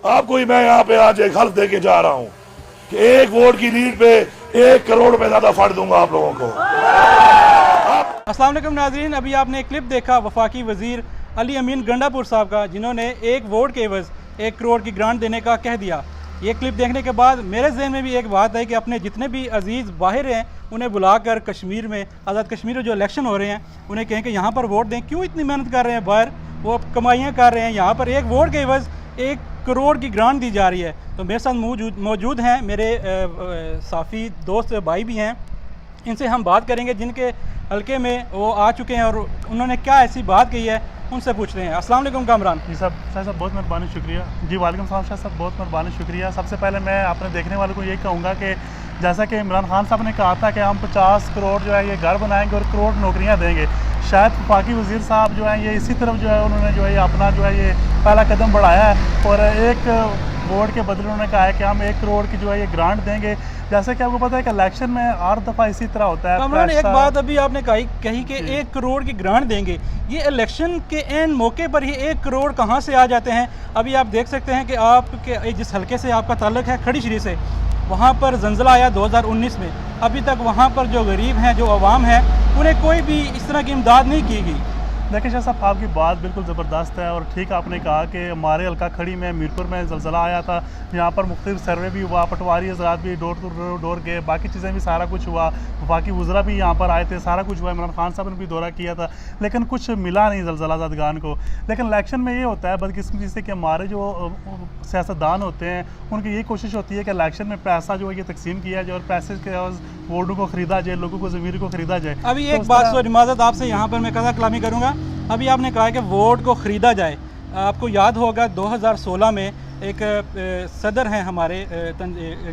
आपको ही मैं यहाँ पे आज एक हल्फ दे के जा रहा हूँ कि 1 वोट की लीड पे 1 करोड़ रुपए ज्यादा फंड दूंगा आप लोगों को। अस्सलाम वालेकुम नाज़रीन, अभी आपने एक क्लिप देखा वफाकी वजीर अली अमीन गंडापुर साहब का, जिन्होंने 1 वोट के एवज 1 करोड़ की ग्रांट देने का कह दिया। ये क्लिप देखने के बाद मेरे जहन में भी एक बात है कि अपने जितने भी अजीज़ बाहर हैं उन्हें बुलाकर कश्मीर में, आज़ाद कश्मीर में जो इलेक्शन हो रहे हैं, उन्हें कहें कि यहाँ पर वोट दें। क्यों इतनी मेहनत कर रहे हैं बाहर, वो कमाइयाँ कर रहे हैं, यहाँ पर 1 वोट के एवज 1 करोड़ की ग्रांट दी जा रही है। तो मेरे साथ मौजूद हैं मेरे साफ़ी दोस्त भाई भी हैं, इनसे हम बात करेंगे जिनके हल्के में वो आ चुके हैं और उन्होंने क्या ऐसी बात कही है, उनसे पूछते हैं। अस्सलाम वालेकुम कामरान जी साहब बहुत मेहरबानी शुक्रिया। जी वालेकुम सलाम शाह साहब, बहुत मेहरबानी शुक्रिया। सबसे पहले मैं अपने देखने वालों को यही कहूँगा कि जैसा कि इमरान खान साहब ने कहा था कि हम 50 करोड़ जो है ये घर बनाएंगे और करोड़ नौकरियाँ देंगे, शायद वफाकी वज़ीर साहब जो है ये इसी तरफ जो है उन्होंने जो है अपना जो है ये पहला कदम बढ़ाया है और 1 वोट के बदले उन्होंने कहा है कि हम 1 करोड़ की जो है ये ग्रांट देंगे। जैसे कि आपको पता है कि इलेक्शन में हर दफ़ा इसी तरह होता है। कामरान, एक बात अभी आपने कही कि 1 करोड़ की ग्रांट देंगे, ये इलेक्शन के एन मौके पर ही 1 करोड़ कहाँ से आ जाते हैं? अभी आप देख सकते हैं कि आपके जिस हल्के से आपका ताल्लुक है खड़ी शरीफ से, वहाँ पर जंजला आया 2019 में, अभी तक वहाँ पर जो गरीब हैं, जो अवाम है, उन्हें कोई भी इस तरह की इमदाद नहीं की गई। देखिए शाह साहब, आपकी बात बिल्कुल ज़बरदस्त है और ठीक आपने कहा कि हमारे हल्का खड़ी में मीरपुर में ज़लज़ला आया था, यहाँ पर मुख्तलिफ सर्वे भी हुआ, पटवारी हज़रात भी डोर टू डोर गए, बाकी चीज़ें भी सारा कुछ हुआ, वफाकी वज़रा भी यहाँ पर आए थे, सारा कुछ हुआ, इमरान खान साहब ने भी दौरा किया था, लेकिन कुछ मिला नहीं ज़लज़ला ज़दगान को। लेकिन इलेक्शन में ये होता है बदकिस्मती से कि हमारे जो सियासतदान होते हैं उनकी यही कोशिश होती है कि इलेक्शन में पैसा जो है ये तकसीम किया जाए और पैसे के वोटों को ख़रीदा जाए, लोगों को ज़मीर को ख़रीदा जाए। अभी एक बात सो इमाजत आपसे यहाँ पर मैं कदा कलामी करूँगा। अभी आपने कहा कि वोट को ख़रीदा जाए। आपको याद होगा 2016 में एक सदर हैं हमारे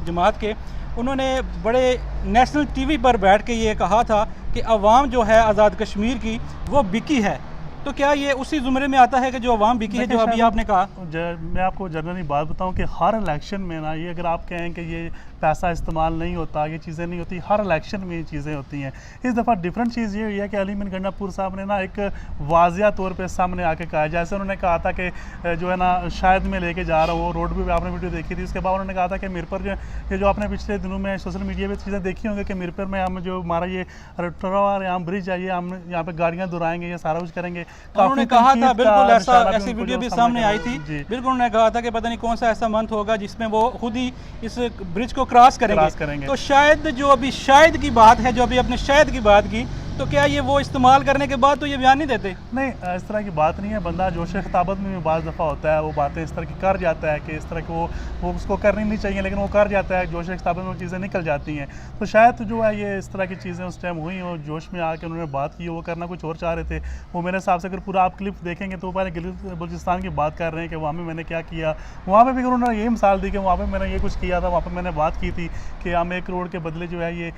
जमात के, उन्होंने बड़े नेशनल टीवी पर बैठ के ये कहा था कि अवाम जो है आज़ाद कश्मीर की वो बिकी है। तो क्या ये उसी ज़ुमरे में आता है कि जो अवाम बिकी है, जो अभी आपने कहा? मैं आपको जनरली बात बताऊं कि हर इलेक्शन में ना, ये अगर आप कहें कि ये पैसा इस्तेमाल नहीं होता, ये चीज़ें नहीं होती, हर इलेक्शन में ये चीज़ें होती हैं। इस दफ़ा डिफरेंट चीज़ ये हुई है कि अली अमीन गंडापुर साहब ने ना एक वाजिया तौर पे सामने आके कहा, जैसे उन्होंने कहा था कि जो है ना शायद मैं लेके जा रहा हूँ, रोड भी आपने वीडियो देखी थी, उसके बाद उन्होंने कहा था कि मीरपुर ये जो आपने पिछले दिनों में सोशल मीडिया पर चीज़ें देखी होंगी कि मीरपुर में हम जो हमारा ये यहाँ ब्रिज है, ये हम यहाँ पर गाड़ियाँ दुराएंगे, ये सारा कुछ करेंगे। उन्होंने कहा था बिल्कुल ऐसी वीडियो भी सामने आई थी, बिल्कुल उन्होंने कहा था कि पता नहीं कौन सा ऐसा मंथ होगा जिसमें वो खुद ही इस ब्रिज को क्रॉस करेंगे। तो शायद जो अभी शायद की बात है, जो अभी अपने शायद की बात की, तो क्या ये वो इस्तेमाल करने के बाद तो ये बयान नहीं देते? नहीं, इस तरह की बात नहीं है। बंदा जोश खिताबत में भी बाज़ दफ़ा होता है, वो बातें इस तरह की कर जाता है कि इस तरह की वो उसको करनी नहीं चाहिए, लेकिन वो कर जाता है, जोश खिताबत में चीज़ें निकल जाती हैं। तो शायद जो है ये इस तरह की चीज़ें उस टाइम हुई और जोश में आके उन्होंने बात की, वो करना कुछ और चाह रहे थे। वो मेरे हिसाब से अगर पूरा आप क्लिप देखेंगे तो पहले गिलगित बल्चिस्तान की बात कर रहे हैं कि वहाँ पर मैंने क्या किया, वहाँ पर भी उन्होंने यही मिसाल दी कि वहाँ पर मैंने ये कुछ किया था, वहाँ पर मैंने बात की थी कि हम 1 करोड़ के बदले जो है ये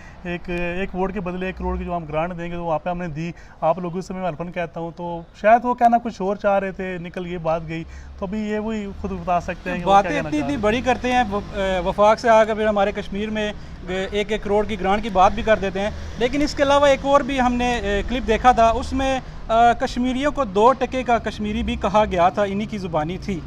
एक वोट के बदले 1 करोड़ की जो हम ग्रांट देंगे, तो वहाँ पर हमने दी। आप लोगों से मैं अल्फन कहता हूँ, तो शायद वो कहना कुछ और चाह रहे थे, निकल ये बात गई। तो अभी ये वही खुद बता सकते हैं कि बातें इतनी बड़ी करते हैं, वफाक से आकर फिर हमारे कश्मीर में 1 करोड़ की ग्रांट की बात भी कर देते हैं। लेकिन इसके अलावा एक और भी हमने क्लिप देखा था, उसमें कश्मीरियों को 2 टके का कश्मीरी भी कहा गया था, इन्हीं की ज़ुबानी थी।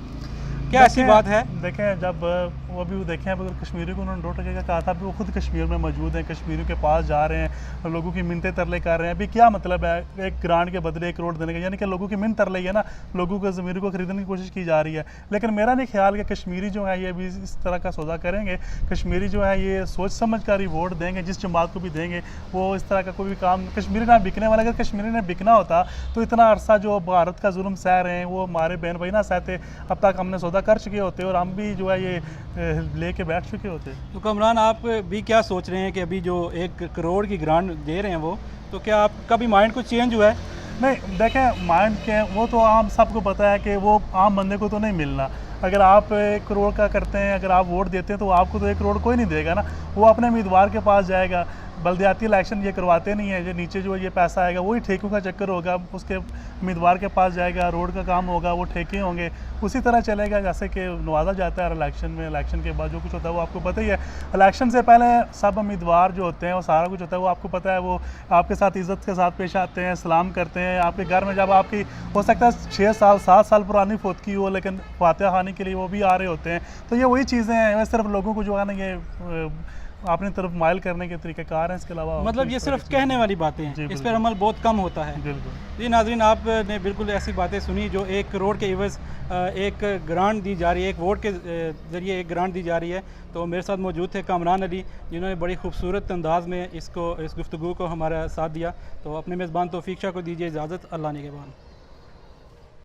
क्या ऐसी बात है? देखें, जब वो भी देखें, अगर कश्मीरी को उन्होंने 2 टके का कहा था, अभी वो खुद कश्मीर में मौजूद हैं, कश्मीरियों के पास जा रहे हैं, लोगों की मिन्नतें तरले कर रहे हैं। अभी क्या मतलब है 1 ग्रांट के बदले 1 करोड़ देने का? यानी कि लोगों की मिन्नत तरले है ना, लोगों को ज़मीर को खरीदने की कोशिश की जा रही है। लेकिन मेरा नहीं ख्याल कि कश्मीरी जो है ये भी इस तरह का सौदा करेंगे। कश्मीरी जो है ये सोच समझ कर ही वोट देंगे, जिस जमात को भी देंगे वो इस तरह का कोई भी काम कश्मीरी ना बिकने वाला। अगर कश्मीरी ने बिकना होता तो इतना अरसा जो भारत का जुल्म सह रहे हैं वो हमारे बहन भाई ना सहते, अब तक हमने सौदा कर चुके होते और हम भी जो है ये लेके बैठ चुके होते। तो कमरान, आप भी क्या सोच रहे हैं कि अभी जो 1 करोड़ की ग्रांट दे रहे हैं वो, तो क्या आपका भी माइंड कुछ चेंज हुआ है? नहीं, देखें, माइंड के वो तो आम सबको पता है कि वो आम बंदे को तो नहीं मिलना। अगर आप 1 करोड़ का करते हैं, अगर आप वोट देते हैं तो आपको तो 1 करोड़ कोई नहीं देगा ना, वो अपने उम्मीदवार के पास जाएगा। बल्दियाती इलेक्शन ये करवाते नहीं है, जो नीचे जो ये पैसा आएगा वही ठेकों का चक्कर होगा, उसके उम्मीदवार के पास जाएगा, रोड का काम होगा, वो ठेके होंगे, उसी तरह चलेगा जैसे कि नवाजा जाता है इलेक्शन में। इलेक्शन के बाद जो कुछ होता है वो आपको पता ही है। इलेक्शन से पहले सब उम्मीदवार जो होते हैं वो सारा कुछ होता है वो आपको पता है, वो आपके साथ इज़्ज़त के साथ पेश आते हैं, सलाम करते हैं। आपके घर में जब आपकी हो सकता है 6 साल 7 साल पुरानी फोतकी हो, लेकिन फातिहा खाने के लिए वो भी आ रहे होते हैं। तो ये वही चीज़ें हैं, सिर्फ लोगों को जो है ना ये अपनी तरफ माइल करने के तरीक़ेकार हैं, इसके अलावा मतलब ये सिर्फ कहने वाली बातें हैं, इस पर अमल बहुत कम होता है। बिल्कुल जी नाज़रीन, आपने बिल्कुल ऐसी बातें सुनी जो 1 करोड़ के एवज़ एक ग्रांट दी जा रही है, एक वोट के ज़रिए एक ग्रांट दी जा रही है। तो मेरे साथ मौजूद थे कामरान अली, जिन्होंने बड़ी खूबसूरत अंदाज में इस गुफ्तगू को हमारा साथ दिया। तो अपने मेज़बान तौफीक शाह को दीजिए इजाज़त, अल्लाह ने के बाद।